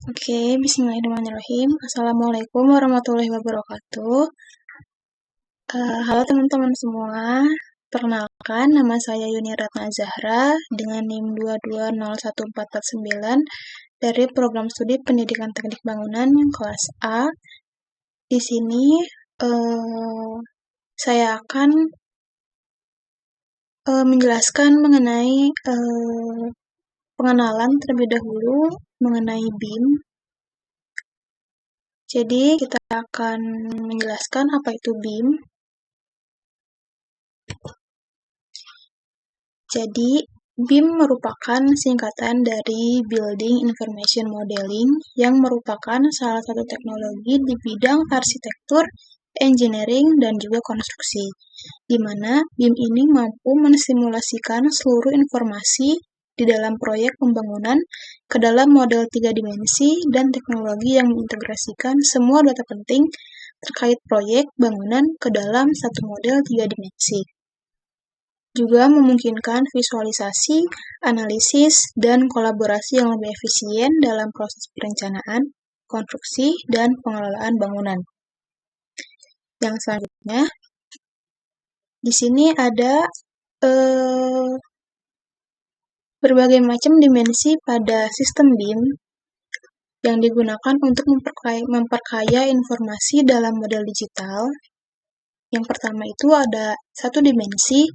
Oke, bismillahirrahmanirrahim. Assalamualaikum warahmatullahi wabarakatuh. Halo teman-teman semua. Perkenalkan, nama saya Yuni Ratna Zahra dengan NIM 2201449 dari Program Studi Pendidikan Teknik Bangunan yang kelas A. Di sini saya akan menjelaskan mengenai pengenalan terlebih dahulu mengenai BIM. Jadi, kita akan menjelaskan apa itu BIM. Jadi, BIM merupakan singkatan dari Building Information Modeling yang merupakan salah satu teknologi di bidang arsitektur, engineering, dan juga konstruksi, di mana BIM ini mampu mensimulasikan seluruh informasi di dalam proyek pembangunan ke dalam model 3 dimensi dan teknologi yang mengintegrasikan semua data penting terkait proyek bangunan ke dalam satu model 3 dimensi. Juga memungkinkan visualisasi, analisis, dan kolaborasi yang lebih efisien dalam proses perencanaan, konstruksi, dan pengelolaan bangunan. Yang selanjutnya, di sini ada berbagai macam dimensi pada sistem BIM yang digunakan untuk memperkaya informasi dalam model digital. Yang pertama itu ada satu dimensi,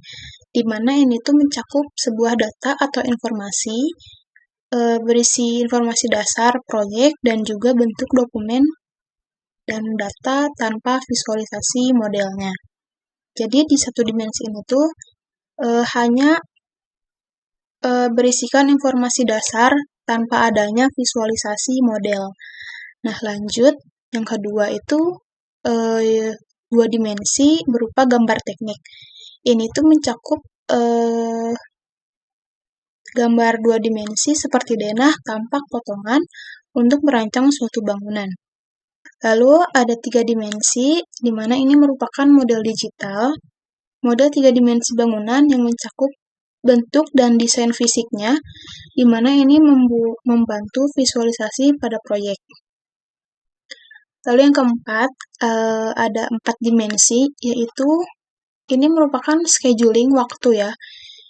di mana ini tuh mencakup sebuah data atau informasi, berisi informasi dasar proyek dan juga bentuk dokumen dan data tanpa visualisasi modelnya. Jadi di satu dimensi ini tuh hanya berisikan informasi dasar tanpa adanya visualisasi model. Nah, lanjut, yang kedua itu dua dimensi berupa gambar teknik. Ini tuh mencakup gambar dua dimensi seperti denah, tampak, potongan untuk merancang suatu bangunan. Lalu ada 3 dimensi, di mana ini merupakan model digital, model 3 dimensi bangunan yang mencakup bentuk dan desain fisiknya, di mana ini membantu visualisasi pada proyek. Lalu yang keempat, ada 4 dimensi, yaitu ini merupakan scheduling waktu ya,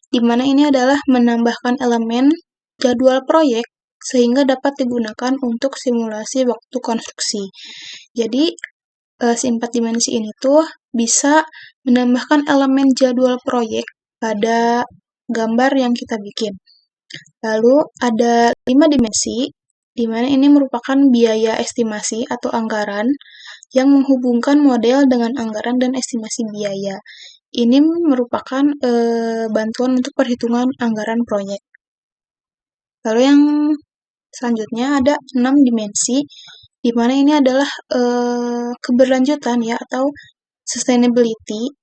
di mana ini adalah menambahkan elemen jadwal proyek sehingga dapat digunakan untuk simulasi waktu konstruksi. Jadi, si 4 dimensi ini tuh bisa menambahkan elemen jadwal proyek pada gambar yang kita bikin. Lalu ada 5 dimensi, di mana ini merupakan biaya estimasi atau anggaran yang menghubungkan model dengan anggaran dan estimasi biaya. Ini merupakan bantuan untuk perhitungan anggaran proyek. Lalu yang selanjutnya ada 6 dimensi, di mana ini adalah keberlanjutan ya atau sustainability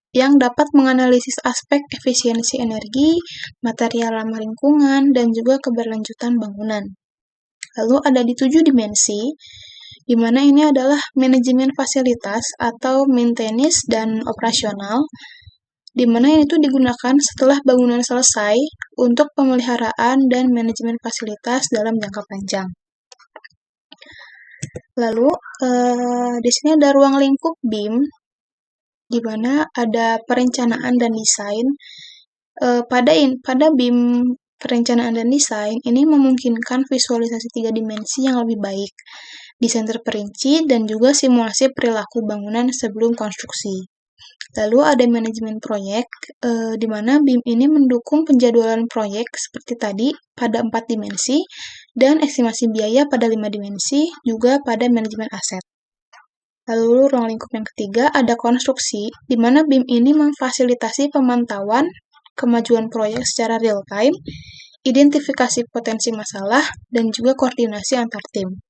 yang dapat menganalisis aspek efisiensi energi, material ramah lingkungan, dan juga keberlanjutan bangunan. Lalu ada di 7 dimensi, di mana ini adalah manajemen fasilitas atau maintenance dan operasional, di mana ini tuh digunakan setelah bangunan selesai untuk pemeliharaan dan manajemen fasilitas dalam jangka panjang. Lalu di sini ada ruang lingkup BIM, di mana ada perencanaan dan desain. Pada BIM perencanaan dan desain ini memungkinkan visualisasi 3 dimensi yang lebih baik, desain terperinci, dan juga simulasi perilaku bangunan sebelum konstruksi. Lalu ada manajemen proyek, di mana BIM ini mendukung penjadwalan proyek seperti tadi pada 4 dimensi, dan estimasi biaya pada 5 dimensi, juga pada manajemen aset. Lalu ruang lingkup yang ketiga ada konstruksi, di mana BIM ini memfasilitasi pemantauan kemajuan proyek secara real time, identifikasi potensi masalah, dan juga koordinasi antar tim.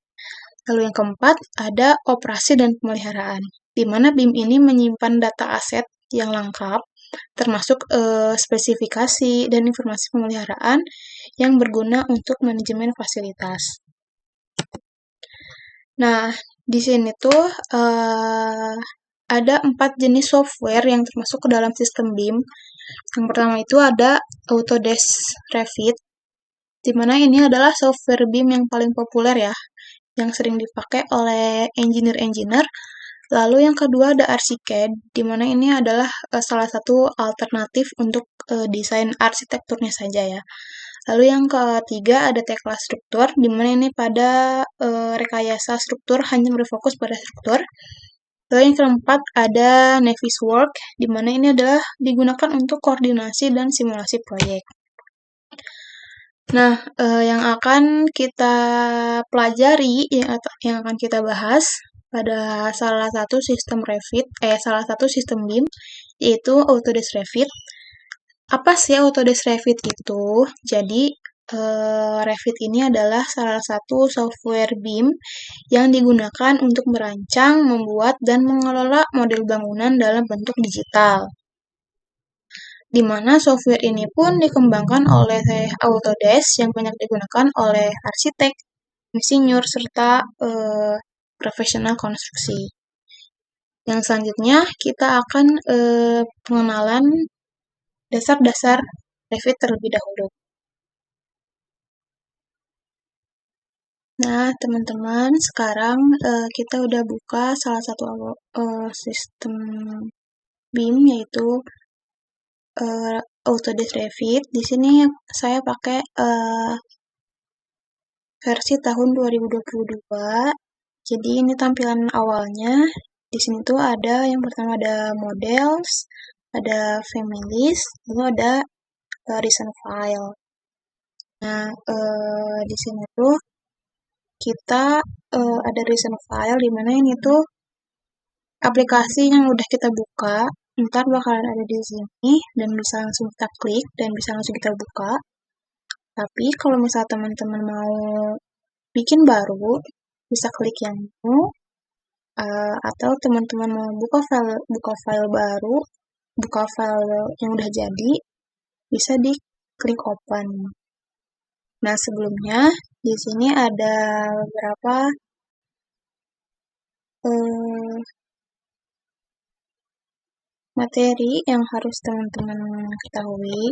Lalu yang keempat, ada operasi dan pemeliharaan, di mana BIM ini menyimpan data aset yang lengkap, termasuk spesifikasi dan informasi pemeliharaan yang berguna untuk manajemen fasilitas. Nah, di sini tuh ada 4 jenis software yang termasuk ke dalam sistem BIM. Yang pertama itu ada Autodesk Revit, Dimana ini adalah software BIM yang paling populer ya, yang sering dipakai oleh engineer-engineer. Lalu yang kedua ada ArchiCAD, di mana ini adalah salah satu alternatif untuk desain arsitekturnya saja ya. Lalu yang ketiga ada Tekla Struktur, di mana ini pada rekayasa struktur hanya berfokus pada struktur. Lalu yang keempat ada Navisworks, di mana ini adalah digunakan untuk koordinasi dan simulasi proyek. Nah, yang akan kita pelajari, yang akan kita bahas pada salah satu sistem BIM, yaitu Autodesk Revit. Apa sih Autodesk Revit itu? Jadi, Revit ini adalah salah satu software BIM yang digunakan untuk merancang, membuat, dan mengelola model bangunan dalam bentuk digital. Di mana software ini pun dikembangkan oleh Autodesk yang banyak digunakan oleh arsitek, insinyur, serta profesional konstruksi. Yang selanjutnya kita akan pengenalan dasar-dasar Revit terlebih dahulu. Nah, teman-teman, sekarang kita udah buka salah satu sistem BIM, yaitu Autodesk Revit. Di sini saya pakai versi tahun 2022. Jadi ini tampilan awalnya. Di sini tuh ada yang pertama ada models, ada families, lalu ada recent file. Nah, di sini tuh kita ada recent file, di mana ini tuh aplikasi yang udah kita buka, ntar bakalan ada di sini, dan bisa langsung kita klik, dan bisa langsung kita buka. Tapi kalau misal teman-teman mau bikin baru, bisa klik yang new, atau teman-teman mau buka file baru, buka file yang udah jadi, bisa di klik open. Nah, sebelumnya di sini ada beberapa materi yang harus teman-teman ketahui.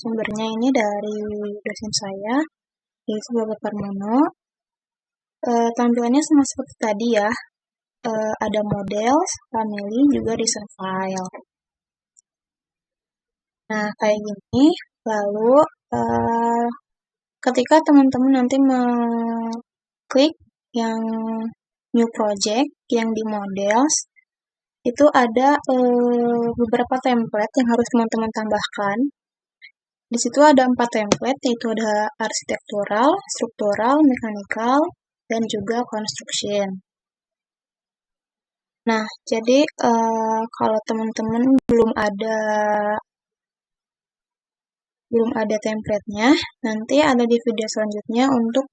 Sumbernya ini dari dosen saya, yaitu Bapak Parmono. Tampilannya sama seperti tadi ya. Ada model, family, juga recent file. Nah, kayak gini. Lalu, ketika teman-teman nanti mengklik yang new project, yang di models, itu ada beberapa template yang harus teman-teman tambahkan. Di situ ada 4 template, yaitu ada arsitektural, struktural, mechanical, dan juga construction. Nah, jadi kalau teman-teman belum ada template-nya, nanti ada di video selanjutnya untuk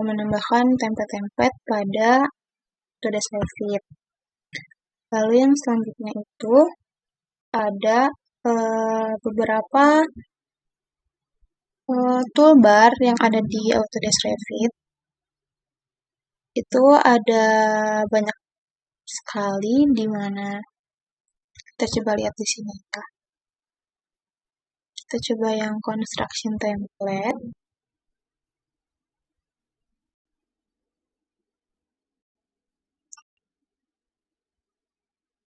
menambahkan template-template pada Autodesk Revit. Lalu yang selanjutnya itu ada beberapa toolbar yang ada di Autodesk Revit. Itu ada banyak sekali, di mana kita coba lihat di sini ya. Kita coba yang construction template.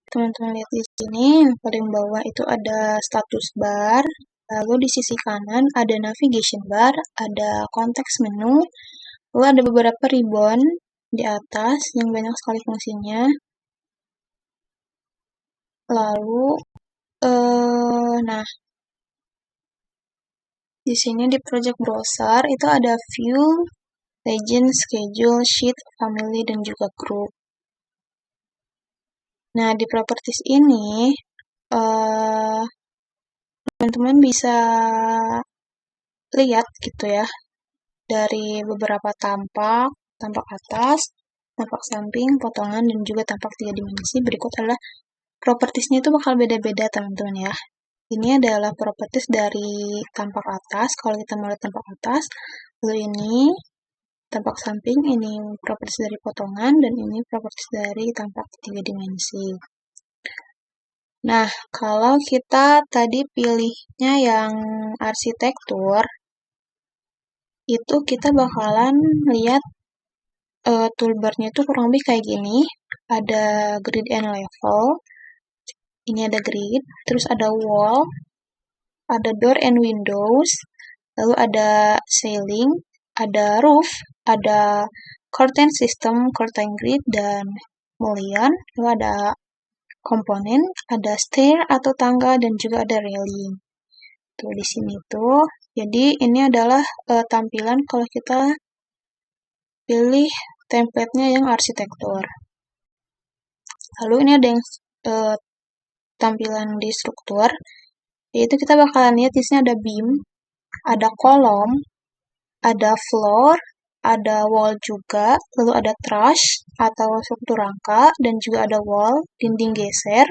Teman-teman lihat di sini, yang paling bawah itu ada status bar, lalu di sisi kanan ada navigation bar, ada context menu, lalu ada beberapa ribbon di atas yang banyak sekali fungsinya. Lalu, nah, di sini di project browser itu ada view, legend, schedule, sheet, family, dan juga group. Nah, di properties ini, teman-teman bisa lihat gitu ya, dari beberapa tampak atas, tampak samping, potongan, dan juga tampak 3 dimensi. Berikut adalah propertiesnya itu bakal beda-beda teman-teman ya. Ini adalah properties dari tampak atas, kalau kita mau lihat tampak atas, lalu ini tampak samping, ini properties dari potongan, dan ini properties dari tampak 3 dimensi. Nah, kalau kita tadi pilihnya yang arsitektur, itu kita bakalan lihat toolbar-nya itu kurang lebih kayak gini. Ada grid and level, ini ada grid, terus ada wall, ada door and windows, lalu ada ceiling, ada roof, ada curtain system, curtain grid, dan mullion, lalu ada komponen, ada stair atau tangga, dan juga ada railing. Tuh di sini tuh. Jadi ini adalah tampilan kalau kita pilih template-nya yang arsitektur. Lalu ini ada yang tampilan di struktur, yaitu kita bakalan lihat di sini ada beam, ada kolom, ada floor, ada wall juga, lalu ada truss atau struktur rangka, dan juga ada wall, dinding geser.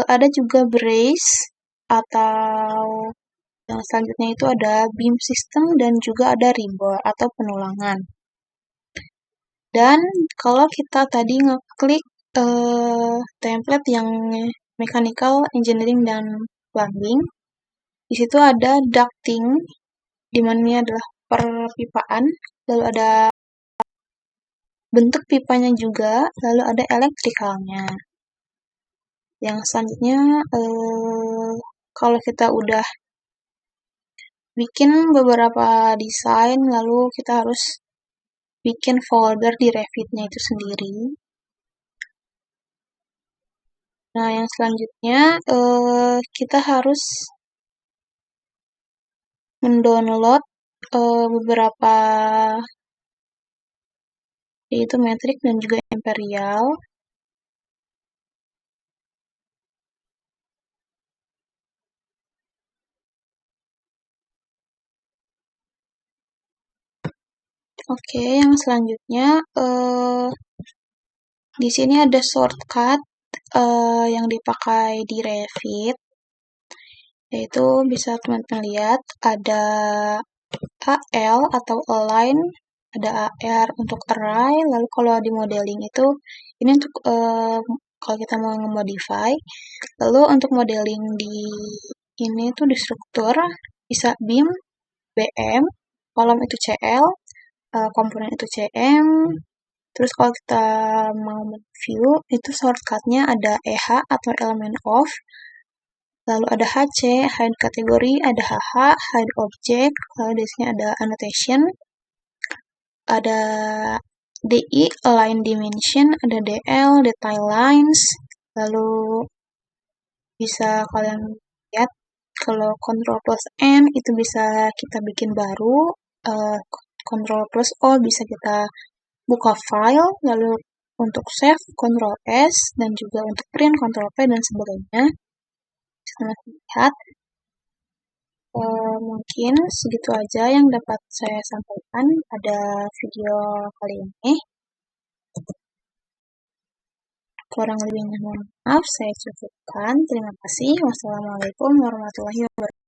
Ada juga brace atau yang selanjutnya itu ada beam system dan juga ada rebar atau penulangan. Dan kalau kita tadi ngeklik template yang mechanical engineering dan plumbing, di situ ada ducting, di mana ini adalah perpipaan, lalu ada bentuk pipanya juga, lalu ada elektrikalnya. Yang selanjutnya, kalau kita udah bikin beberapa desain, lalu kita harus bikin folder di Revit-nya itu sendiri. Nah, yang selanjutnya kita harus mendownload beberapa, yaitu metrik dan juga imperial. Oke, yang selanjutnya di sini ada shortcut yang dipakai di Revit, yaitu bisa teman-teman lihat ada AL atau align, ada AR untuk array, lalu kalau di modeling itu ini untuk kalau kita mau nge-modify, lalu untuk modeling di ini tuh di struktur bisa beam, BM, kolom itu CL, komponen itu CM, terus kalau kita mau view itu shortcutnya ada EH atau element of, lalu ada HC, hide kategori, ada HH, hide object, lalu di sini ada annotation, ada DI, align dimension, ada DL, detail lines, lalu bisa kalian lihat kalau Ctrl plus N itu bisa kita bikin baru, Ctrl plus O bisa kita buka file, lalu untuk save Ctrl S, dan juga untuk print Ctrl P dan sebagainya. Bisa lihat. Mungkin segitu aja yang dapat saya sampaikan pada video kali ini. Kurang lebihnya mohon maaf, saya cukupkan. Terima kasih. Wassalamualaikum warahmatullahi wabarakatuh.